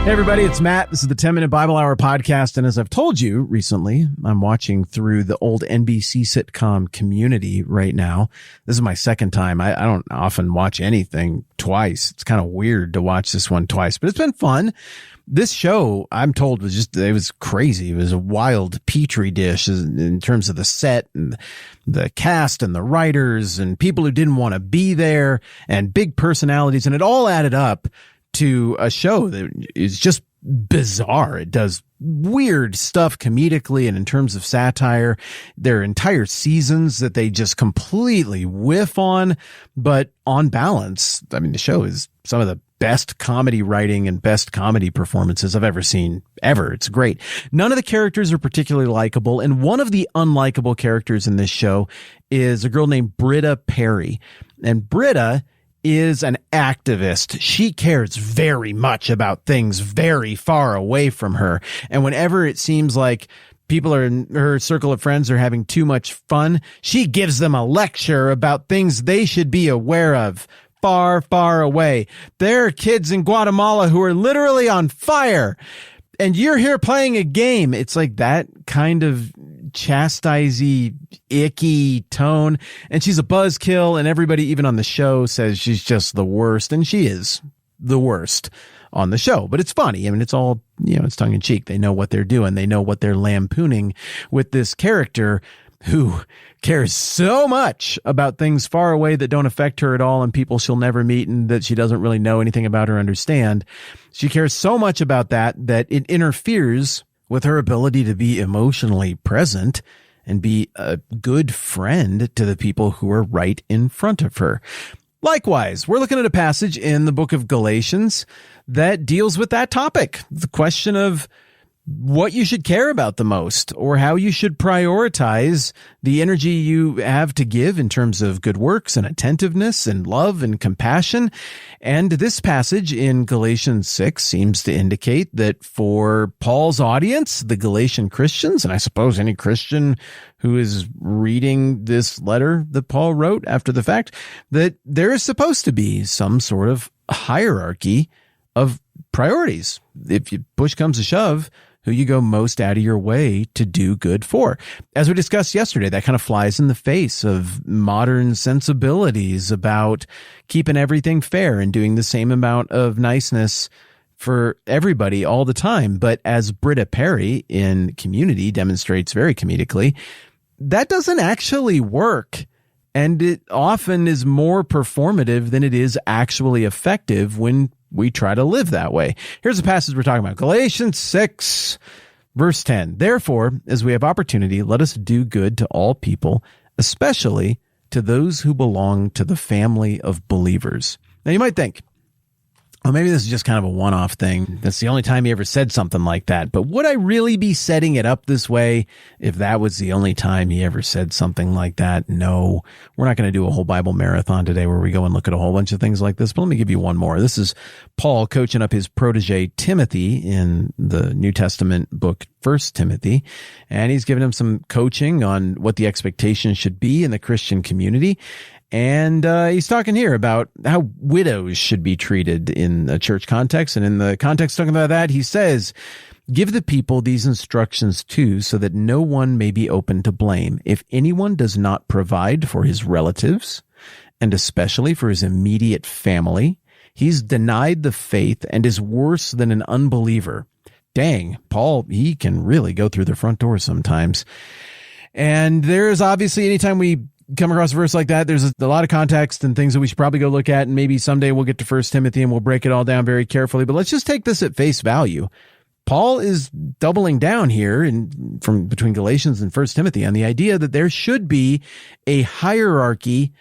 Hey everybody, it's Matt. This is the 10-Minute Bible Hour podcast, and as I've told you recently, I'm watching through the old NBC sitcom Community right now. This is my second time. I don't often watch anything twice. It's kind of weird to watch this one twice, but it's been fun. This show, I'm told, it was crazy. It was a wild petri dish in terms of the set and the cast and the writers and people who didn't want to be there and big personalities, and it all added up to a show that is just bizarre. It does weird stuff comedically and in terms of satire. There are entire seasons that they just completely whiff on, but on balance, I mean, the show is some of the best comedy writing and best comedy performances I've ever seen, ever. It's great. None of the characters are particularly likable, and one of the unlikable characters in this show is a girl named Britta Perry. And Britta is an activist. She cares very much about things very far away from her. And whenever it seems like people are in her circle of friends are having too much fun, she gives them a lecture about things they should be aware of far, far away. There are kids in Guatemala who are literally on fire, and you're here playing a game. It's like that kind of chastisey, icky tone. And she's a buzzkill, and everybody, even on the show, says she's just the worst. And she is the worst on the show. But it's funny. I mean, it's all, it's tongue in cheek. They know what they're doing. They know what they're lampooning with this character who cares so much about things far away that don't affect her at all and people she'll never meet and that she doesn't really know anything about or understand. She cares so much about that it interferes with her ability to be emotionally present and be a good friend to the people who are right in front of her. Likewise, we're looking at a passage in the book of Galatians that deals with that topic, the question of what you should care about the most, or how you should prioritize the energy you have to give in terms of good works and attentiveness and love and compassion. And this passage in Galatians 6 seems to indicate that for Paul's audience, the Galatian Christians, and I suppose any Christian who is reading this letter that Paul wrote after the fact, that there is supposed to be some sort of hierarchy of priorities. If push comes to shove, who you go most out of your way to do good for. As we discussed yesterday, that kind of flies in the face of modern sensibilities about keeping everything fair and doing the same amount of niceness for everybody all the time. But as Britta Perry in Community demonstrates very comedically, that doesn't actually work. And it often is more performative than it is actually effective when we try to live that way. Here's the passage we're talking about. Galatians 6, verse 10. Therefore, as we have opportunity, let us do good to all people, especially to those who belong to the family of believers. Now, you might think, well, maybe this is just kind of a one-off thing. That's the only time he ever said something like that. But would I really be setting it up this way if that was the only time he ever said something like that? No, we're not going to do a whole Bible marathon today where we go and look at a whole bunch of things like this. But let me give you one more. This is Paul coaching up his protege Timothy in the New Testament book, 1 Timothy. And he's giving him some coaching on what the expectation should be in the Christian community. And he's talking here about how widows should be treated in a church context. And in the context talking about that, he says, give the people these instructions too, so that no one may be open to blame. If anyone does not provide for his relatives, and especially for his immediate family, he's denied the faith and is worse than an unbeliever. Dang, Paul, he can really go through the front door sometimes. And there's obviously, anytime we come across a verse like that, there's a lot of context and things that we should probably go look at, and maybe someday we'll get to 1 Timothy and we'll break it all down very carefully. But let's just take this at face value. Paul is doubling down here from between Galatians and 1 Timothy on the idea that there should be a hierarchy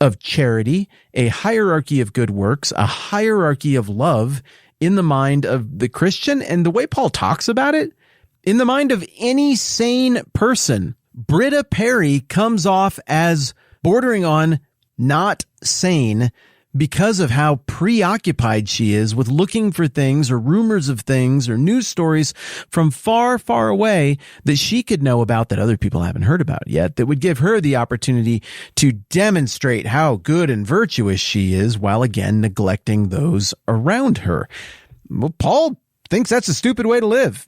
of charity, a hierarchy of good works, a hierarchy of love in the mind of the Christian. And the way Paul talks about it, in the mind of any sane person, Britta Perry comes off as bordering on not sane because of how preoccupied she is with looking for things or rumors of things or news stories from far, far away that she could know about that other people haven't heard about yet, that would give her the opportunity to demonstrate how good and virtuous she is while again neglecting those around her. Well, Paul thinks that's a stupid way to live.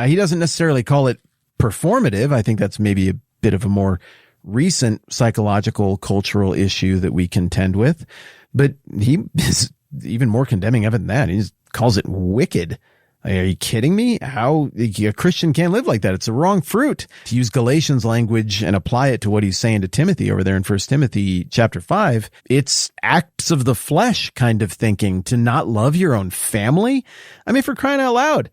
He doesn't necessarily call it performative. I think that's maybe a bit of a more recent psychological, cultural issue that we contend with. But he is even more condemning of it than that. He just calls it wicked. Are you kidding me? How a Christian can't live like that? It's the wrong fruit. To use Galatians language and apply it to what he's saying to Timothy over there in 1 Timothy chapter 5, it's acts of the flesh kind of thinking to not love your own family. I mean, for crying out loud,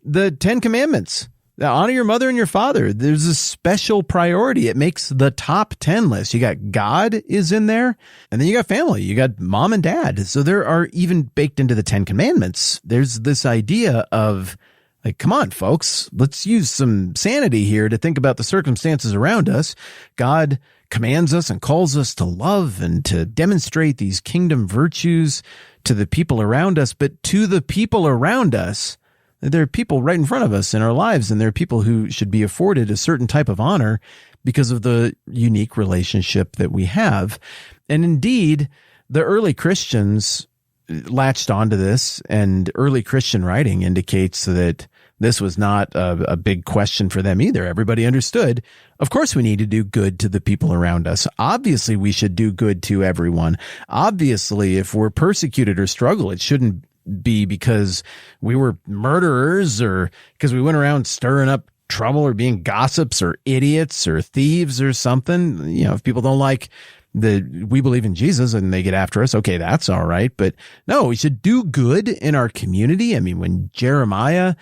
the 10 Commandments. Honor your mother and your father. There's a special priority. It makes the top 10 list. You got God is in there, and then you got family. You got mom and dad. So there are even baked into the 10 Commandments. There's this idea of like, come on, folks, let's use some sanity here to think about the circumstances around us. God commands us and calls us to love and to demonstrate these kingdom virtues to the people around us, but to the people around us, there are people right in front of us in our lives, and there are people who should be afforded a certain type of honor because of the unique relationship that we have. And indeed, the early Christians latched onto this, and early Christian writing indicates that this was not a big question for them either. Everybody understood, of course, we need to do good to the people around us. Obviously, we should do good to everyone. Obviously, if we're persecuted or struggle, it shouldn't be because we were murderers or because we went around stirring up trouble or being gossips or idiots or thieves or something. You know, if people don't like we believe in Jesus and they get after us, okay, that's all right. But no, we should do good in our community. I mean, when Jeremiah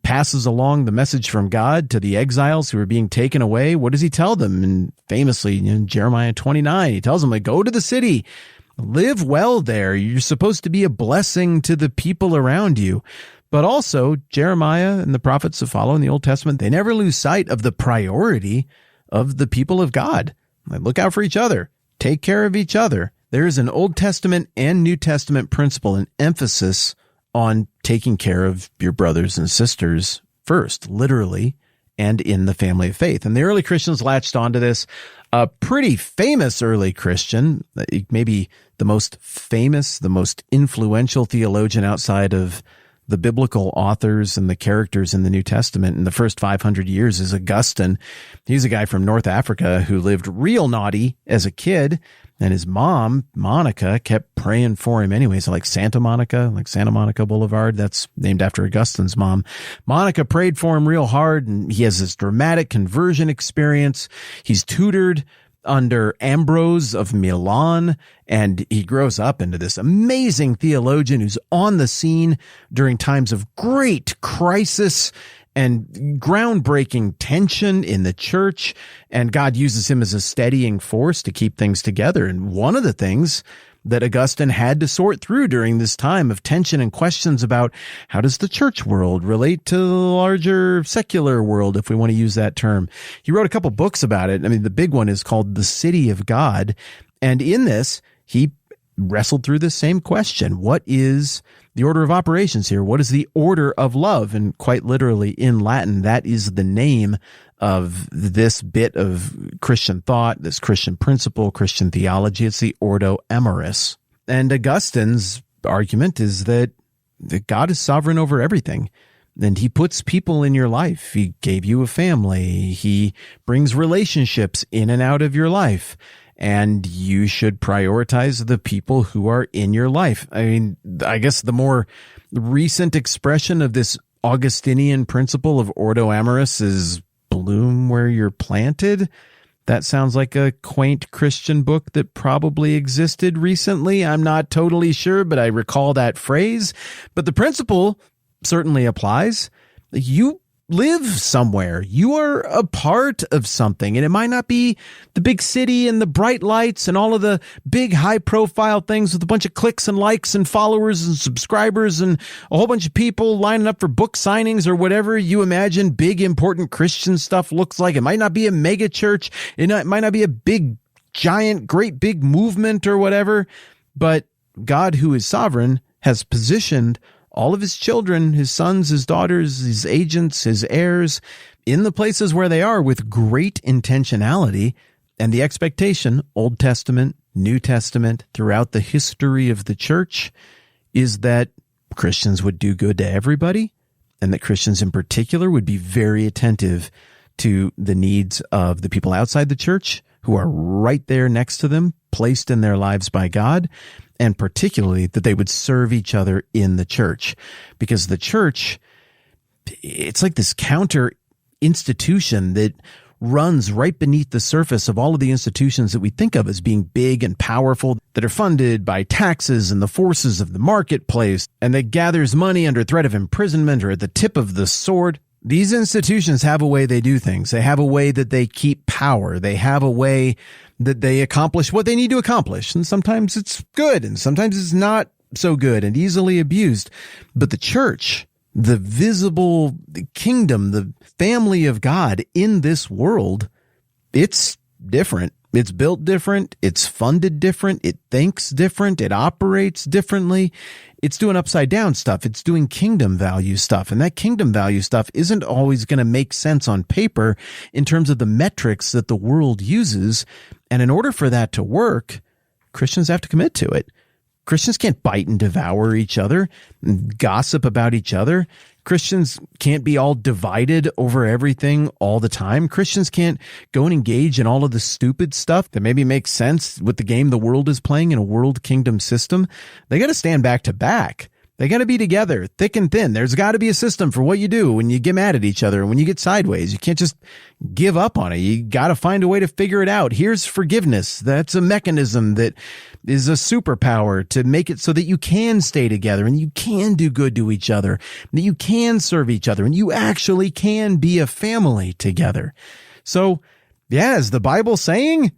passes along the message from God to the exiles who are being taken away, what does he tell them? And famously in Jeremiah 29, he tells them, like, go to the city, live well there. You're supposed to be a blessing to the people around you. But also, Jeremiah and the prophets that follow in the Old Testament, they never lose sight of the priority of the people of God. Like, look out for each other. Take care of each other. There is an Old Testament and New Testament principle and emphasis on taking care of your brothers and sisters first, literally, and in the family of faith. And the early Christians latched onto this. A pretty famous early Christian, maybe the most famous, the most influential theologian outside of the biblical authors and the characters in the New Testament in the first 500 years is Augustine. He's a guy from North Africa who lived real naughty as a kid, and his mom, Monica, kept praying for him anyways, like Santa Monica Boulevard. That's named after Augustine's mom. Monica prayed for him real hard, and he has this dramatic conversion experience. He's tutored under Ambrose of Milan, and he grows up into this amazing theologian who's on the scene during times of great crisis and groundbreaking tension in the church, and God uses him as a steadying force to keep things together. And one of the things that Augustine had to sort through during this time of tension and questions about how does the church world relate to the larger secular world, if we want to use that term. He wrote a couple books about it. I mean, the big one is called The City of God. And in this, he wrestled through the same question. What is the order of operations here? What is the order of love? And quite literally in Latin, that is the name of this bit of Christian thought, this Christian principle, Christian theology. It's the Ordo Amoris. And Augustine's argument is that God is sovereign over everything. And he puts people in your life. He gave you a family. He brings relationships in and out of your life. And you should prioritize the people who are in your life. I mean, I guess the more recent expression of this Augustinian principle of Ordo Amoris is bloom where you're planted. That sounds like a quaint Christian book that probably existed recently. I'm not totally sure, but I recall that phrase. But the principle certainly applies. You live somewhere. You are a part of something, and it might not be the big city and the bright lights and all of the big high profile things with a bunch of clicks and likes and followers and subscribers and a whole bunch of people lining up for book signings or whatever you imagine big important Christian stuff looks like. It might not be a mega church. It might not be a big, giant, great big movement or whatever, but God, who is sovereign, has positioned all of his children, his sons, his daughters, his agents, his heirs, in the places where they are with great intentionality and the expectation, Old Testament, New Testament, throughout the history of the church, is that Christians would do good to everybody and that Christians in particular would be very attentive to the needs of the people outside the church who are right there next to them, placed in their lives by God, and particularly that they would serve each other in the church. Because the church, it's like this counter institution that runs right beneath the surface of all of the institutions that we think of as being big and powerful, that are funded by taxes and the forces of the marketplace, and that gathers money under threat of imprisonment or at the tip of the sword. These institutions have a way they do things. They have a way that they keep power. They have a way that they accomplish what they need to accomplish. And sometimes it's good and sometimes it's not so good and easily abused. But the church, the visible kingdom, the family of God in this world, it's different. It's built different. It's funded different. It thinks different. It operates differently. It's doing upside down stuff. It's doing kingdom value stuff. And that kingdom value stuff isn't always going to make sense on paper in terms of the metrics that the world uses. And in order for that to work, Christians have to commit to it. Christians can't bite and devour each other and gossip about each other. Christians can't be all divided over everything all the time. Christians can't go and engage in all of the stupid stuff that maybe makes sense with the game the world is playing in a world kingdom system. They got to stand back to back. They got to be together, thick and thin. There's got to be a system for what you do when you get mad at each other and when you get sideways. You can't just give up on it. You got to find a way to figure it out. Here's forgiveness. That's a mechanism that is a superpower to make it so that you can stay together and you can do good to each other, that you can serve each other, and you actually can be a family together. So, yeah, is the Bible saying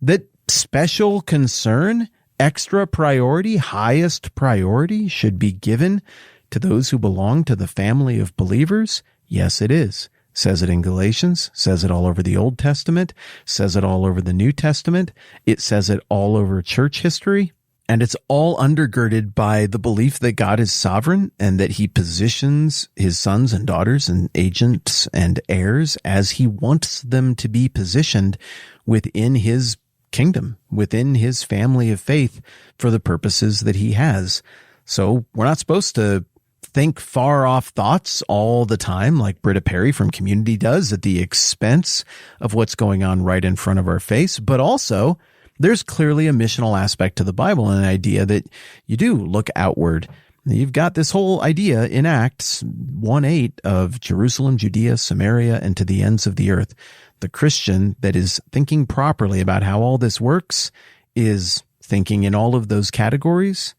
that special concern, extra priority, highest priority should be given to those who belong to the family of believers? Yes, it is. Says it in Galatians, says it all over the Old Testament, says it all over the New Testament. It says it all over church history. And it's all undergirded by the belief that God is sovereign and that he positions his sons and daughters and agents and heirs as he wants them to be positioned within his kingdom, within his family of faith for the purposes that he has. So we're not supposed to think far off thoughts all the time like Britta from Community does at the expense of what's going on right in front of our face. But also there's clearly a missional aspect to the Bible and an idea that you do look outward. You've got this whole idea in Acts 1:8 of Jerusalem, Judea, Samaria, and to the ends of the earth. The Christian that is thinking properly about how all this works is thinking in all of those categories,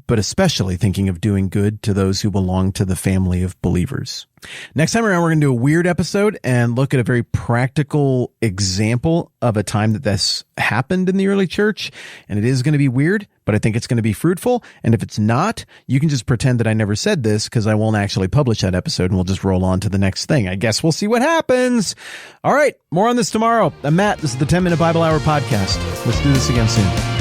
but especially thinking of doing good to those who belong to the family of believers. Next time around, we're going to do a weird episode and look at a very practical example of a time that this happened in the early church. And it is going to be weird, but I think it's going to be fruitful. And if it's not, you can just pretend that I never said this because I won't actually publish that episode and we'll just roll on to the next thing. I guess we'll see what happens. All right, more on this tomorrow. I'm Matt. This is the 10-Minute Bible Hour podcast. Let's do this again soon.